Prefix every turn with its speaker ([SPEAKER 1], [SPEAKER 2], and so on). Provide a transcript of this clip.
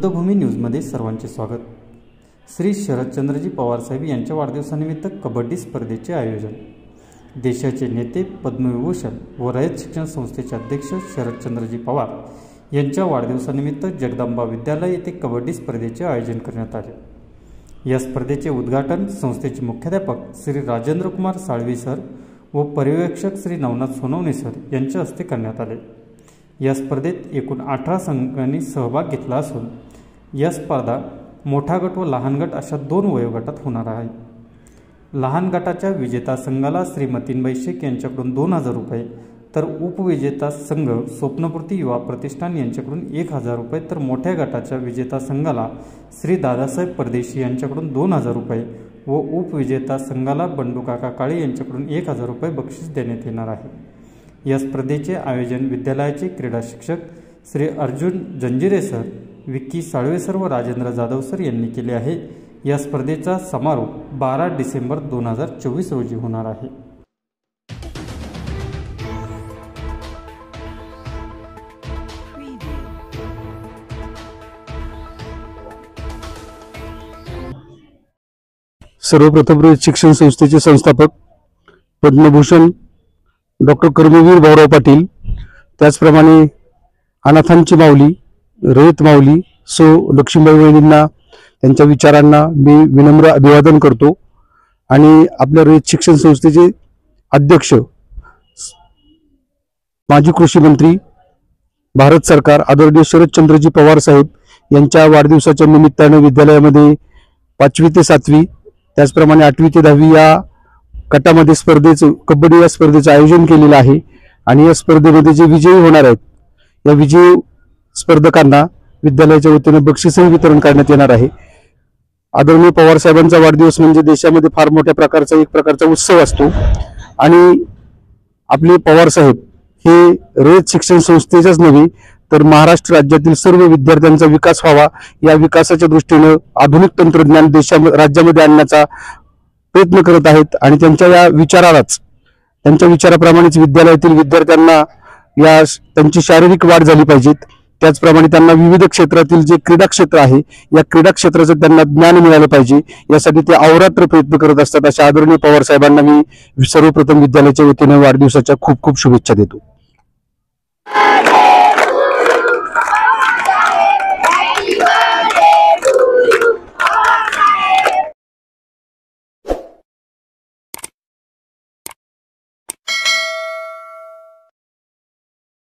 [SPEAKER 1] बुद्धभूमी न्यूजमध्ये सर्वांचे स्वागत। श्री शरदचंद्रजी पवार साहेब यांच्या वाढदिवसानिमित्त कबड्डी स्पर्धेचे आयोजन। देशाचे नेते पद्मविभूषण व रयत शिक्षण संस्थेचे अध्यक्ष शरदचंद्रजी पवार यांच्या वाढदिवसानिमित्त जगदंबा विद्यालय येथे कबड्डी स्पर्धेचे आयोजन करण्यात आले। या स्पर्धेचे उद्घाटन संस्थेचे मुख्याध्यापक श्री राजेंद्र कुमार साळवी सर व पर्यवेक्षक श्री नवनाथ सोनवणे सर यांच्या हस्ते करण्यात आले। या स्पर्धेत एकूण 18 संघांनी सहभाग घेतला असून या स्पर्धा मोठा गट व लहान गट अशा 2 वयोगटात होणार आहे। लहान गटाच्या विजेता संघाला श्री मतीनबाई शेख यांच्याकडून 2000 रुपये, तर उपविजेता संघ स्वप्नपूर्ती युवा प्रतिष्ठान यांच्याकडून 1000 रुपये, तर मोठ्या गटाच्या विजेता संघाला श्री दादासाहेब परदेशी यांच्याकडून 2000 रुपये व उपविजेता संघाला बंडूकाका काळे यांच्याकडून 1000 रुपये बक्षीस देण्यात येणार आहे। या स्पर्धेचे आयोजन विद्यालयाचे क्रीडा शिक्षक श्री अर्जुन जंजिरे सर, विक्की साळवे सर व राजेंद्र जाधव सर यांनी केले आहे। या स्पर्धेचा समारोप 12 डिसेंबर 2024 रोजी होणार आहे।
[SPEAKER 2] सर्वप्रथम रयत शिक्षण संस्थेचे संस्थापक पद्मभूषण डॉक्टर कर्मवीर भाऊराव पाटील, त्याचप्रमाणे अनाथांची माऊली रयत माऊली सो लक्ष्मीबाई वहिनींना त्यांच्या विचारांना मी विनम्र अभिवादन करतो। आणि आपल्या रयत शिक्षण संस्थेचे अध्यक्ष माजी कृषी मंत्री भारत सरकार आदरणीय शरदचंद्रजी पवार साहेब यांच्या वाढदिवसाच्या निमित्ताने विद्यालयामध्ये 5वी ते 7वी त्याचप्रमाणे 8वी ते 10वी या गटामध्ये कबड्डी या स्पर्धेचे आयोजन केलेले आहे। आणि या स्पर्धेमध्ये जे विजयी होणार आहेत या विजयी स्पर्धकांना विद्यालयाच्या वतीने बक्षीसही वितरण करण्यात येणार आहे। आदरणीय पवार साहेबांचा वाढदिवस म्हणजे देशामध्ये फार मोठ्या प्रकारचा उत्सव असतो। आणि आपले पवार साहेब हे रयत शिक्षण संस्थेच्याच नव्हे तर महाराष्ट्र राज्यातील सर्व विद्यार्थ्यांचा विकास व्हावा या विकासाच्या दृष्टीने आधुनिक तंत्रज्ञान राज्यामध्ये आणण्याचा प्रयत्न करत आहेत। आणि त्यांच्या या त्यांच्या विचाराप्रमाणेच विद्यालयातील विद्यार्थ्यांना त्यांची शारीरिक वाढ झाली पाहिजे, त्याचप्रमाणे त्यांना विविध क्षेत्रातील जे क्रीडा क्षेत्र आहे या क्रीडा क्षेत्राचं त्यांना ज्ञान मिळालं पाहिजे, यासाठी ते अहोरात्र प्रयत्न करत असतात। अशा आदरणीय पवार साहेबांना मी सर्वप्रथम विद्यालयाच्या वतीने वाढदिवसाच्या खूप खूप शुभेच्छा देतो।